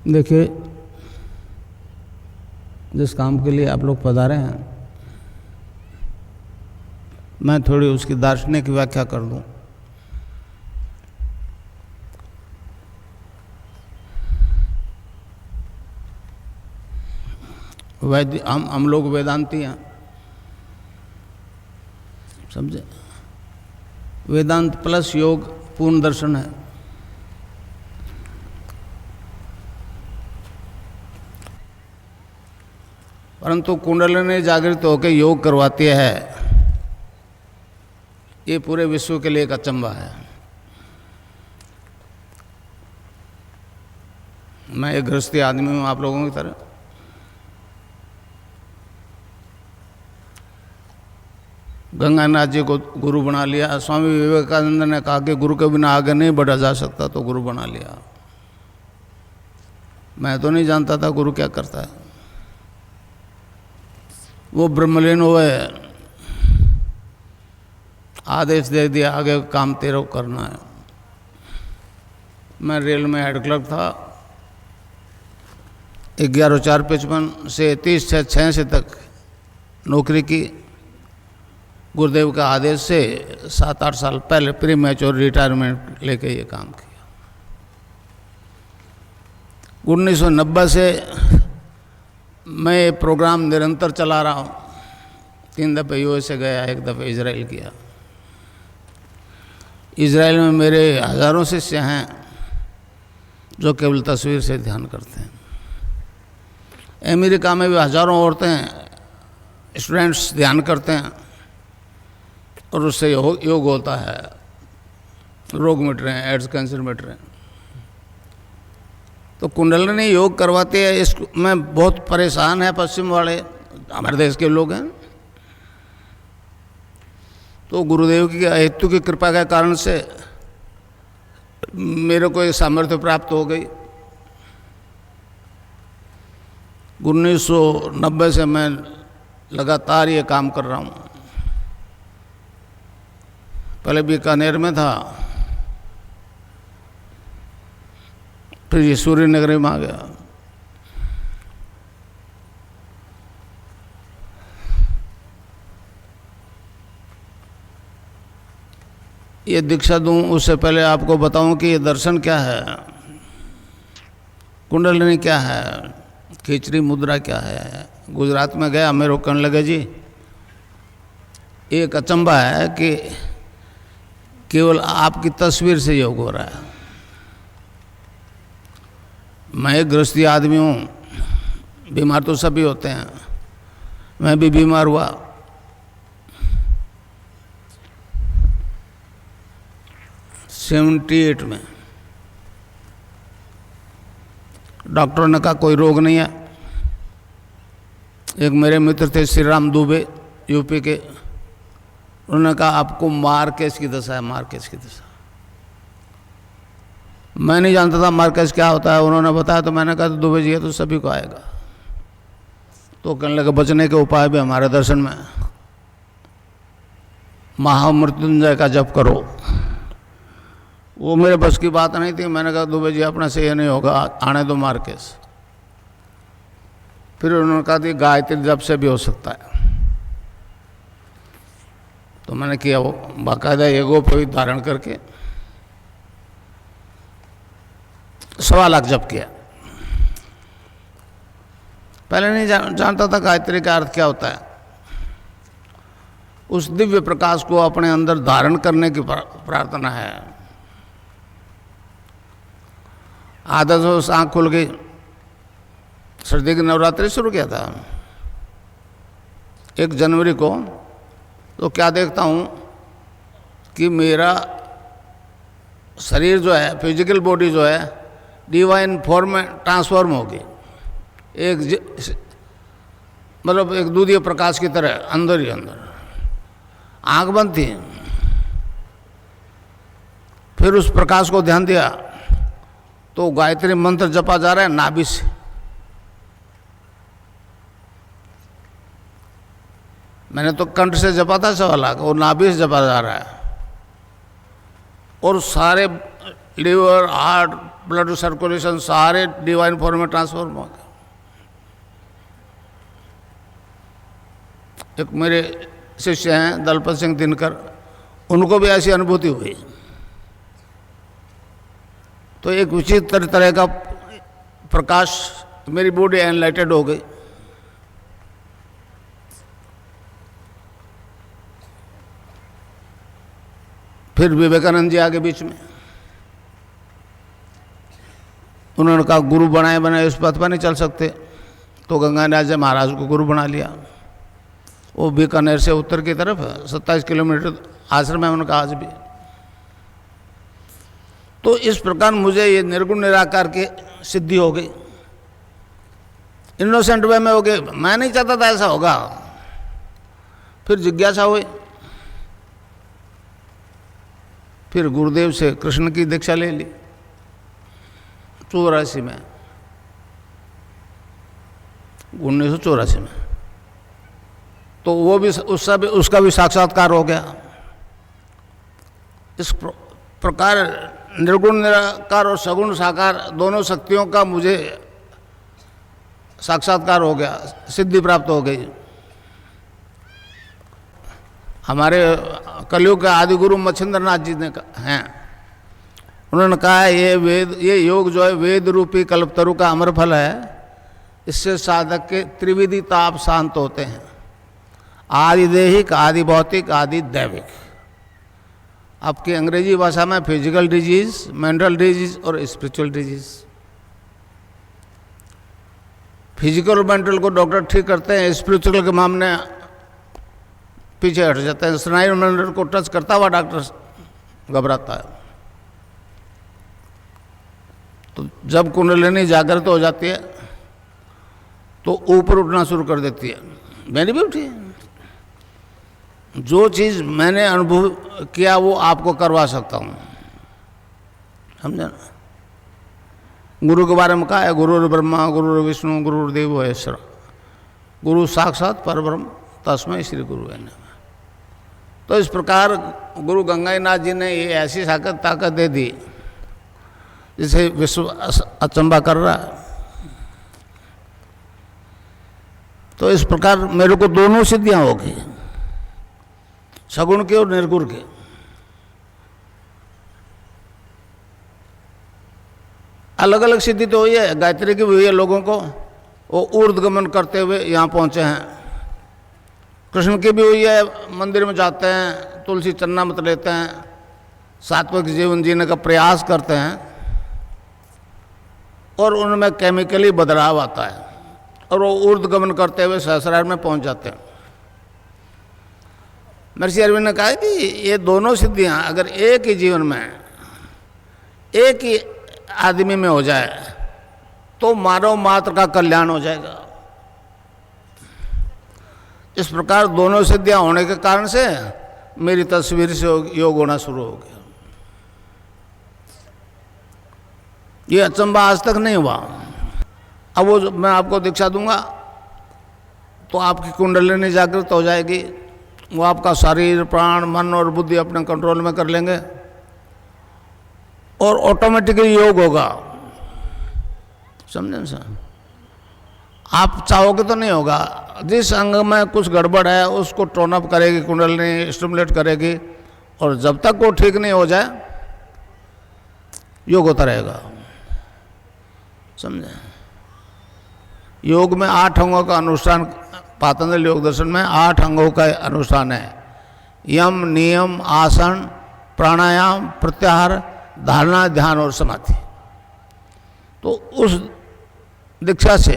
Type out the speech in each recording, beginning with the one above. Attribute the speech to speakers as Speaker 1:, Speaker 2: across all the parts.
Speaker 1: देखिए, जिस काम के लिए आप लोग पधारे हैं, मैं थोड़ी उसकी दार्शनिक व्याख्या कर दूं। हम लोग वेदांती हैं, समझे। वेदांत प्लस योग पूर्ण दर्शन है। परंतु कुंडलिनी जागृत होकर योग करवाती है, ये पूरे विश्व के लिए एक अचंभा है। मैं एक गृहस्थी आदमी हूँ आप लोगों की तरह। गंगानाथ जी को गुरु बना लिया। स्वामी विवेकानंद ने कहा कि गुरु के बिना आगे नहीं बढ़ा जा सकता, तो गुरु बना लिया। मैं तो नहीं जानता था गुरु क्या करता है। वो ब्रह्मलीन हुए, आदेश दे दिया आगे काम तेरे को करना है। मैं रेल में हेड क्लर्क था। 11/4/55 से 30/6/86 तक नौकरी की। गुरुदेव का आदेश से 7-8 साल पहले प्री मैच्योर रिटायरमेंट लेके ये काम किया। 1990 से मैं ये प्रोग्राम निरंतर चला रहा हूँ। 3 दफ़े यूएसए गया, 1 दफ़े इजराइल किया। इजराइल में मेरे हज़ारों शिष्य हैं जो केवल तस्वीर से ध्यान करते हैं। अमेरिका में भी हज़ारों औरतें स्टूडेंट्स ध्यान करते हैं और उससे योग होता है, रोग मिट रहे हैं, एड्स कैंसर मिट रहे हैं। तो कुंडलिनी योग करवाते हैं। इसमें बहुत परेशान है पश्चिम वाले, हमारे देश के लोग हैं। तो गुरुदेव की हेतु की कृपा के कारण से मेरे को एक सामर्थ्य प्राप्त हो गई। 1990 से मैं लगातार ये काम कर रहा हूँ। पहले बीकानेर में था, फिर ये सूर्य नगरी में आ गया। ये दीक्षा दूं उससे पहले आपको बताऊं कि ये दर्शन क्या है, कुंडलिनी क्या है, खिचड़ी मुद्रा क्या है। गुजरात में गया, मेरे को कहने लगे जी एक अचंभा है कि केवल आपकी तस्वीर से योग हो रहा है। मैं एक गृहस्थी आदमी हूँ, बीमार तो सभी होते हैं, मैं भी बीमार हुआ। '78 में डॉक्टरों ने कहा कोई रोग नहीं है। एक मेरे मित्र थे श्री राम दुबे, यूपी के, उन्होंने कहा आपको मार्केज की दशा है, मार्केज की दशा। मैं नहीं जानता था मार्केज क्या होता है, उन्होंने बताया तो मैंने कहा तो दुबे जी है तो सभी को आएगा। तो कहने लगे बचने के उपाय भी हमारे दर्शन में, महामृत्युंजय का जप करो। वो मेरे बस की बात नहीं थी। मैंने कहा दुबे जी अपना से ये नहीं होगा, आने दो मार्केज। फिर उन्होंने कहा कि गायत्री जप से भी हो सकता है। तो मैंने किया, वो बाकायदा एगो पे धारण करके 1.25 लाख जप किया। पहले नहीं जानता था गायत्री का अर्थ क्या होता है। उस दिव्य प्रकाश को अपने अंदर धारण करने की प्रार्थना है। आदत से आँख खुल गई, सर्दी की नवरात्रि शुरू किया था 1 जनवरी को। तो क्या देखता हूँ कि मेरा शरीर जो है, फिजिकल बॉडी जो है, डिवाइन फॉर्म में ट्रांसफॉर्म हो गई। मतलब एक दूधीय प्रकाश की तरह अंदर ही अंदर। आँख बंद थी, फिर उस प्रकाश को ध्यान दिया तो गायत्री मंत्र जपा जा रहा है नाभि से। मैंने तो कंठ से जपा था 1.25 लाख, और नाभि से जपा जा रहा है। और सारे लीवर, हार्ट, ब्लड सर्कुलेशन सारे डिवाइन फॉर्म में ट्रांसफॉर्म हो गए। एक मेरे शिष्य हैं दलपत सिंह दिनकर, उनको भी ऐसी अनुभूति हुई। तो एक विचित्र तरह का प्रकाश, मेरी बॉडी एनलाइटेड हो गई। फिर विवेकानंद जी आगे बीच में, उन्होंने कहा गुरु बनाए बनाए उस पथ पर नहीं चल सकते, तो गंगानाथ जी महाराज को गुरु बना लिया। वो बीकानेर से उत्तर की तरफ 27 किलोमीटर आश्रम है उनका आज भी। तो इस प्रकार मुझे ये निर्गुण निराकार की सिद्धि हो गई, इनोसेंट वे में हो गई। मैं नहीं चाहता था ऐसा होगा। फिर जिज्ञासा हुई, फिर गुरुदेव से कृष्ण की दीक्षा ले ली 84 में, 1984 में। तो वो भी उसका भी साक्षात्कार हो गया। इस प्रकार निर्गुण निराकार और सगुण साकार दोनों शक्तियों का मुझे साक्षात्कार हो गया, सिद्धि प्राप्त हो गई। हमारे कलयुग के आदि गुरु मच्छिंद्रनाथ जी ने हैं, उन्होंने कहा है ये योग जो है वेद रूपी कल्पतरु का अमर फल है। इससे साधक के त्रिविधि ताप शांत होते हैं, आदि देहिक, आदि भौतिक, आदि दैविक। आपकी अंग्रेजी भाषा में फिजिकल डिजीज, मेंटल डिजीज और स्पिरिचुअल डिजीज। फिजिकल और मेंटल को डॉक्टर ठीक करते हैं, स्पिरिचुअल के मामले पीछे हट जाते हैं। स्नायु मंडल को टच करता हुआ डॉक्टर घबराता है। तो जब कुंडलिनी जागृत हो जाती है तो ऊपर उठना शुरू कर देती है। मैंने भी उठी। जो चीज़ मैंने अनुभव किया वो आपको करवा सकता हूँ, समझे ना। गुरु के बारे में कहा है, गुरु ब्रह्मा गुरु विष्णु गुरुदेव महेश्वर, गुरु साक्षात परब्रह्म तस्मै श्री गुरु है। तो इस प्रकार गुरु गंगाईनाथ जी ने ये ऐसी ताकत दे दी जिसे विश्व अचंबा कर रहा है। तो इस प्रकार मेरे को दोनों सिद्धियां हो गई, सगुण की और निर्गुण की। अलग अलग सिद्धि तो हुई है, गायत्री की भी हुई है लोगों को, वो ऊर्ध्वगमन करते हुए यहाँ पहुँचे हैं। कृष्ण की भी हुई है, मंदिर में जाते हैं, तुलसी चन्ना मत लेते हैं, सात्विक जीवन जीने का प्रयास करते हैं और उनमें केमिकली बदलाव आता है और वो ऊर्ध्वगमन करते हुए सहस्रार में पहुंच जाते हैं। महर्षि अरविंद ने कहा कि ये दोनों सिद्धियां अगर एक ही जीवन में, एक ही आदमी में हो जाए तो मानव मात्र का कल्याण हो जाएगा। इस प्रकार दोनों सिद्धियां होने के कारण से मेरी तस्वीर से योग होना शुरू हो गया। ये अचंबा आज तक नहीं हुआ। अब वो मैं आपको दीक्षा दूंगा तो आपकी कुंडलिनी जागृत हो जाएगी, वो आपका शरीर प्राण मन और बुद्धि अपने कंट्रोल में कर लेंगे और ऑटोमेटिकली योग होगा। समझे सर? आप चाहोगे तो नहीं होगा। जिस अंग में कुछ गड़बड़ है उसको टोन अप करेगी कुंडलिनी, स्टिमुलेट करेगी, और जब तक वो ठीक नहीं हो जाए योग होता रहेगा। समझे? योग में 8 अंगों का अनुष्ठान, पातंजलि योग दर्शन में 8 अंगों का अनुष्ठान है। यम, नियम, आसन, प्राणायाम, प्रत्याहार, धारणा, ध्यान और समाधि। तो उस दीक्षा से,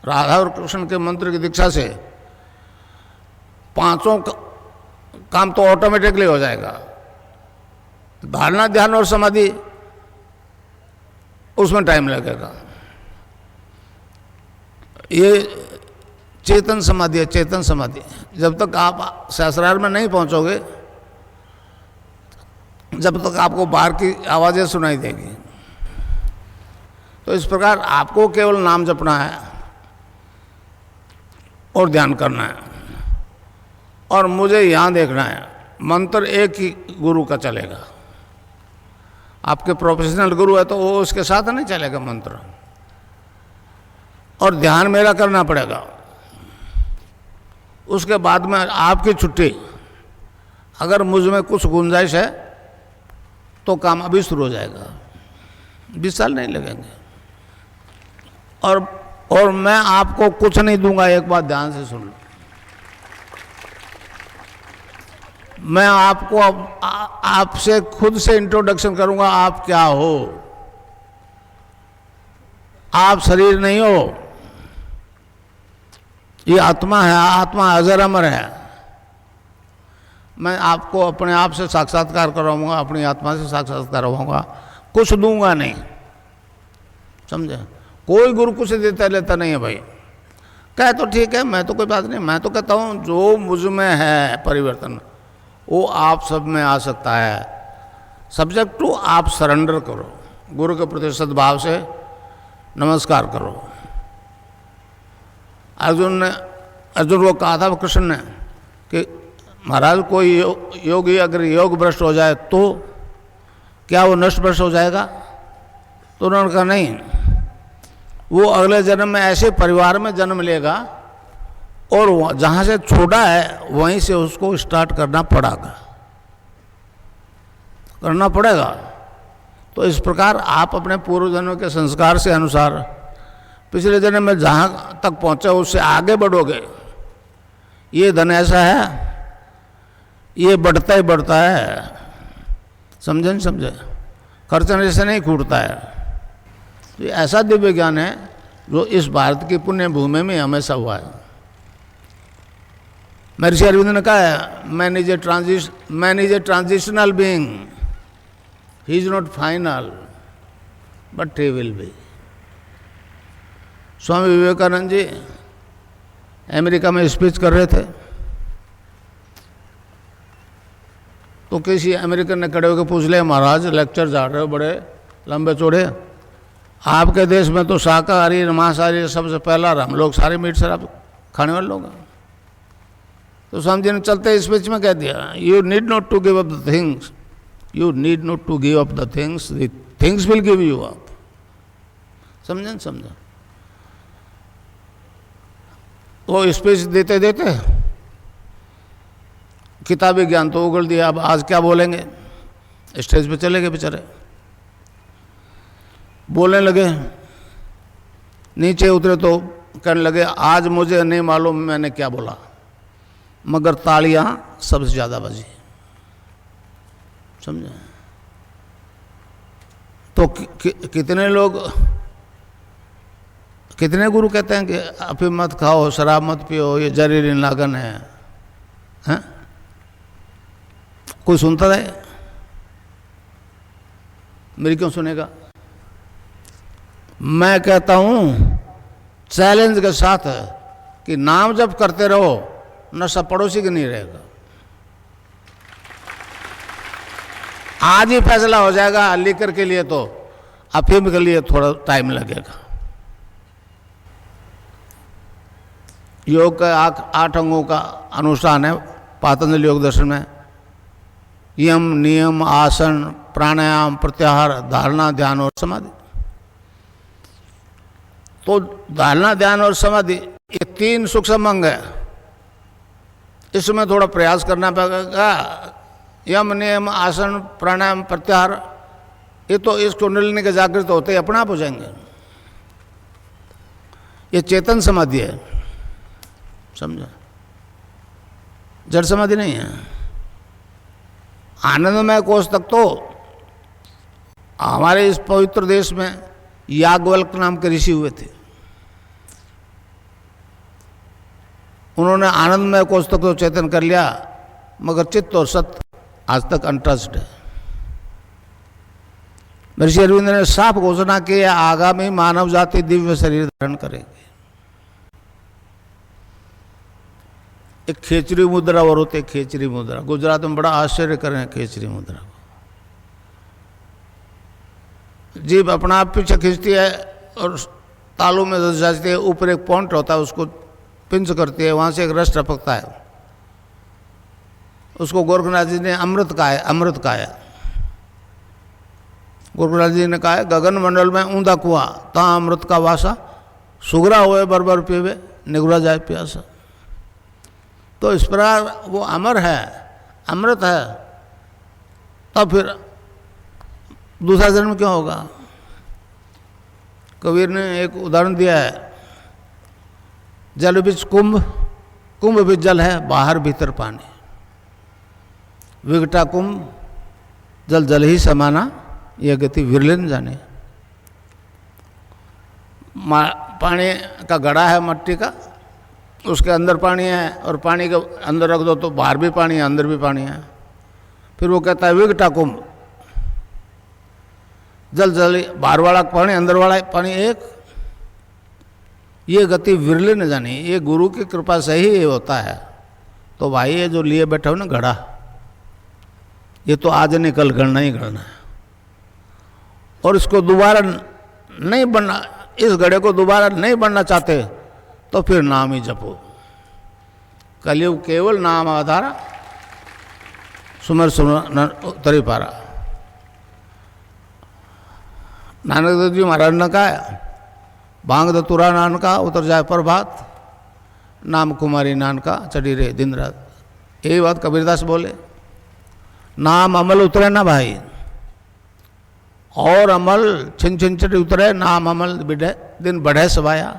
Speaker 1: राधा और कृष्ण के मंत्र की दीक्षा से 5 काम तो ऑटोमेटिकली हो जाएगा। धारणा, ध्यान और समाधि उसमें टाइम लगेगा। ये चेतन समाधि है, चेतन समाधि। जब तक आप सहस्रार में नहीं पहुंचोगे, जब तक आपको बाहर की आवाज़ें सुनाई देगी। तो इस प्रकार आपको केवल नाम जपना है और ध्यान करना है, और मुझे यहाँ देखना है। मंत्र एक ही गुरु का चलेगा, आपके प्रोफेशनल गुरु है तो वो उसके साथ नहीं चलेगा मंत्र, और ध्यान मेरा करना पड़ेगा। उसके बाद में आपकी छुट्टी। अगर मुझ में कुछ गुंजाइश है तो काम अभी शुरू हो जाएगा, 20 साल नहीं लगेंगे। और मैं आपको कुछ नहीं दूंगा, एक बात ध्यान से सुन लो। मैं आपको आपसे खुद से इंट्रोडक्शन करूंगा, आप क्या हो। आप शरीर नहीं हो, ये आत्मा है, आत्मा अजर अमर है। मैं आपको अपने आप से साक्षात्कार करवाऊंगा, अपनी आत्मा से साक्षात्कार करवाऊंगा, कुछ दूंगा नहीं, समझे। कोई गुरु कुछ देता लेता नहीं है भाई। कहे तो ठीक है, मैं तो कोई बात नहीं, मैं तो कहता हूँ जो मुझ में है परिवर्तन वो आप सब में आ सकता है। सब्जेक्ट टू आप सरेंडर करो, गुरु के प्रति सद्भाव से नमस्कार करो। अर्जुन को कहा था कृष्ण ने कि महाराज कोई योगी अगर योग भ्रष्ट हो जाए तो क्या वो नष्ट भ्रष्ट हो जाएगा? तो उन्होंने कहा नहीं, वो अगले जन्म में ऐसे परिवार में जन्म लेगा और जहाँ से छोड़ा है वहीं से उसको स्टार्ट करना पड़ेगा। तो इस प्रकार आप अपने पूर्व जन्म के संस्कार से अनुसार पिछले जन्म में जहाँ तक पहुँचे उससे आगे बढ़ोगे। ये धन ऐसा है, ये बढ़ता ही बढ़ता है, समझे नहीं समझे, खर्चने से नहीं छूटता है। तो ये ऐसा दिव्य ज्ञान है जो इस भारत की पुण्य भूमि में हमेशा हुआ है। महर्षि अरविंद ने कहा है, man is a transitional being, he is not final but he will be. Swami Vivekananda ji America में स्पीच कर रहे थे तो किसी अमेरिकन ने खड़े होकर पूछ लिया, महाराज लेक्चर जा रहे हो बड़े लंबे चौड़े, आपके देश में तो शाकाहारी मांसाहारी सबसे पहला हम लोग सारे मीट शराब खाने वाले लोग हैं। तो स्वामी जी ने चलते स्पीच में कह दिया, you need not to give up the things, you need not to give up the things will give you up. समझे न समझे। वो स्पीच देते देते किताबी ज्ञान तो उगल दिया, अब आज क्या बोलेंगे, स्टेज पे चले गए बेचारे, बोलने लगे, नीचे उतरे तो कहने लगे, आज मुझे नहीं मालूम मैंने क्या बोला मगर तालियां सबसे ज़्यादा बजी। समझे। तो कितने लोग, कितने गुरु कहते हैं कि अफीम मत खाओ, शराब मत पियो, ये जहरीली नागन है, हैं? कोई सुनता है? मेरी क्यों सुनेगा? मैं कहता हूं चैलेंज के साथ कि नाम जप करते रहो, नशा पड़ोसी के नहीं रहेगा। आज ही फैसला हो जाएगा, लीकर के लिए तो, अफीम के लिए थोड़ा टाइम लगेगा। योग का 8 अंगों का अनुष्ठान है पातंजलि योग दर्शन में। यम, नियम, आसन, प्राणायाम, प्रत्याहार, धारणा, ध्यान और समाधि। तो धारणा, ध्यान और समाधि ये 3 सूक्ष्म अंग है। इसमें थोड़ा प्रयास करना पड़ेगा। यम, नियम, आसन, प्राणायाम, प्रत्याहार ये तो इस कुंडलिनी के जागृत होते ही अपने आप हो जाएंगे। ये चेतन समाधि है, समझा, जड़ समाधि नहीं है। आनंदमय कोष तक तो हमारे इस पवित्र देश में याज्ञवल्क्य नाम के ऋषि हुए थे, उन्होंने आनंदमय कोष तक तो चेतन कर लिया मगर चित्त और सत्य आज तक अनटच्ड है। महर्षि अरविंद ने साफ घोषणा की, आगामी मानव जाति दिव्य शरीर धारण करेगी। एक खेचरी मुद्रा और होते, खेचरी मुद्रा गुजरात में बड़ा आश्चर्य करें खेचरी मुद्रा को। जीभ अपना आप पीछे खींचती है और तालू में दस जाती है, ऊपर एक पॉइंट होता है उसको पिंच करती है, वहाँ से एक रस टपकता है, उसको गोरखनाथ जी ने अमृत कहा है, अमृत कहा है। गुरुराज जी ने कहा है, गगन मंडल में ऊंधा कुआं, ता अमृत का वासा, सुगरा होए बरबर पीवे, निगुरा जाए प्यासा। तो इस प्रकार वो अमर है, अमृत है, तब फिर दूसरा जन्म क्यों होगा? कबीर ने एक उदाहरण दिया है, जल बीच कुंभ, कुंभ भी जल है, बाहर भीतर पानी, विकटा कुंभ जल जल ही समाना, यह गति विरले न जाने। पानी का घड़ा है मट्टी का, उसके अंदर पानी है, और पानी के अंदर रख दो तो बाहर भी पानी है, अंदर भी पानी है। फिर वो कहता है विकटा कुंभ, जल जल बाहर वाला पानी, अंदर वाला पानी एक, ये गति विरले न जानी। ये गुरु की कृपा से ही ये होता है। तो भाई ये जो लिए बैठे हो ना घड़ा, ये तो आज नहीं कल गढ़ना ही गढ़ना है, और इसको दोबारा नहीं बनना, इस घड़े को दोबारा नहीं बनना चाहते तो फिर नाम ही जपो। कलयुग केवल नाम आधारा, सुमर सुमर तरी पारा। नानक देव जी महाराज ने कहा, भांग दतुरा नान का उतर जाए प्रभात, नाम कुमारी नान का चढ़ी रहे दिन रात। यही बात कबीरदास बोले, नाम अमल उतरे ना भाई, और अमल छिन छिन चढ़ी उतरे, नाम अमल बिढ़े दिन बढ़े सवाया।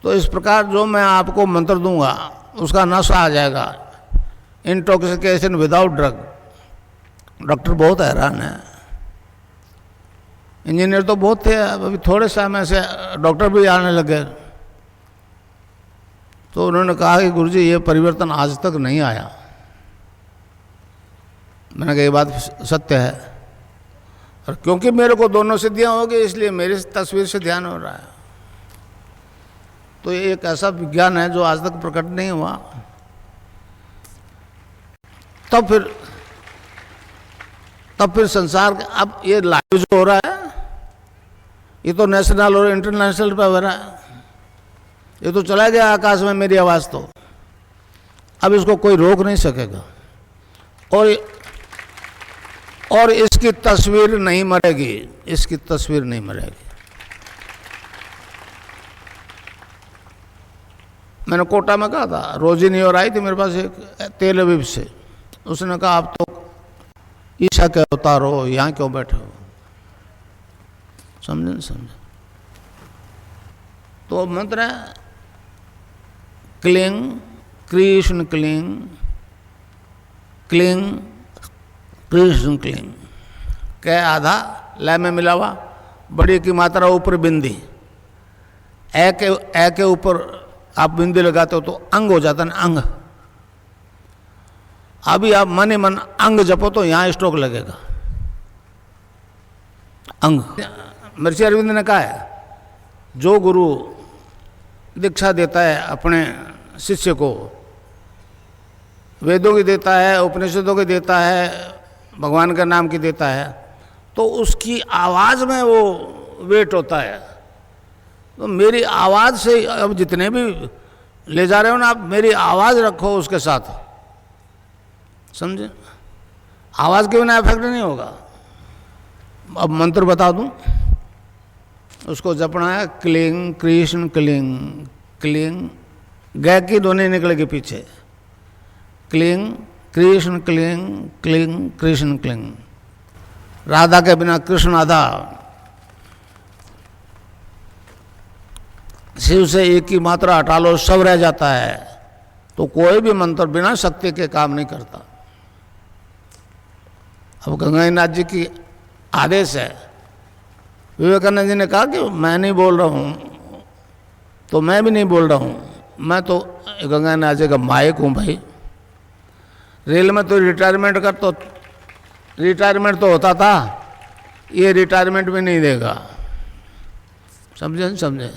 Speaker 1: तो इस प्रकार जो मैं आपको मंत्र दूंगा उसका नशा आ जाएगा, इंटॉक्सिकेशन विदाउट ड्रग। डॉक्टर बहुत हैरान है, इंजीनियर तो बहुत थे, अभी थोड़े समय से डॉक्टर भी आने लगे। तो उन्होंने कहा कि गुरुजी ये परिवर्तन आज तक नहीं आया। मैंने कहा ये बात सत्य है, और क्योंकि मेरे को दोनों सिद्धियां हो गई इसलिए मेरी तस्वीर से ध्यान हो रहा है। तो ये एक ऐसा विज्ञान है जो आज तक प्रकट नहीं हुआ। तब फिर संसार का अब ये लाइव जो हो रहा है, ये तो नेशनल और इंटरनेशनल पे हो रहा है। ये तो चला गया आकाश में मेरी आवाज़, तो अब इसको कोई रोक नहीं सकेगा, और इसकी तस्वीर नहीं मरेगी, इसकी तस्वीर नहीं मरेगी। मैंने कोटा में कहा था, रोजिनी और आई थी मेरे पास एक तेल अवीब से, उसने कहा आप तो ईशा के अवतार हो, यहाँ क्यों बैठे हो? समझे नहीं समझे? तो मंत्र है cling Krishna cling, cling Krishna cling. कै आधा लय में मिला हुआ, बड़ी की मात्रा ऊपर बिंदी, ए के ऊपर आप बिंदी लगाते हो तो अंग हो जाता है ना, अंग। अभी आप मन ही मन अंग जपो तो यहाँ स्ट्रोक लगेगा, अंग। महर्षि अरविंद ने कहा है, जो गुरु दीक्षा देता है अपने शिष्य को, वेदों की देता है, उपनिषदों की देता है, भगवान के नाम की देता है, तो उसकी आवाज़ में वो वेट होता है। तो मेरी आवाज़ से अब जितने भी ले जा रहे हो ना आप, मेरी आवाज़ रखो उसके साथ, समझे? आवाज़ के बिना इफेक्ट नहीं होगा। अब मंत्र बता दूं, उसको जपना है क्लिंग कृष्ण क्लिंग, क्लिंग गै की ध्वनि निकलेगी पीछे, cling Krishna cling, cling Krishna cling. Radha के बिना कृष्ण आधा, शिव से एक की मात्रा हटा लो सब रह जाता है। तो कोई भी मंत्र बिना शक्ति के काम नहीं करता। अब गंगाईनाथ जी की आदेश है, विवेकानंद जी ने कहा कि मैं नहीं बोल रहा हूँ, तो मैं भी नहीं बोल रहा हूँ, मैं तो गंगाईनाथ जी का मायक हूँ भाई। रेल में तो रिटायरमेंट तो होता था, ये रिटायरमेंट भी नहीं देगा, समझे?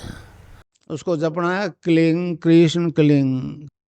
Speaker 1: उसको जपना है क्लिंग कृष्ण क्लिंग।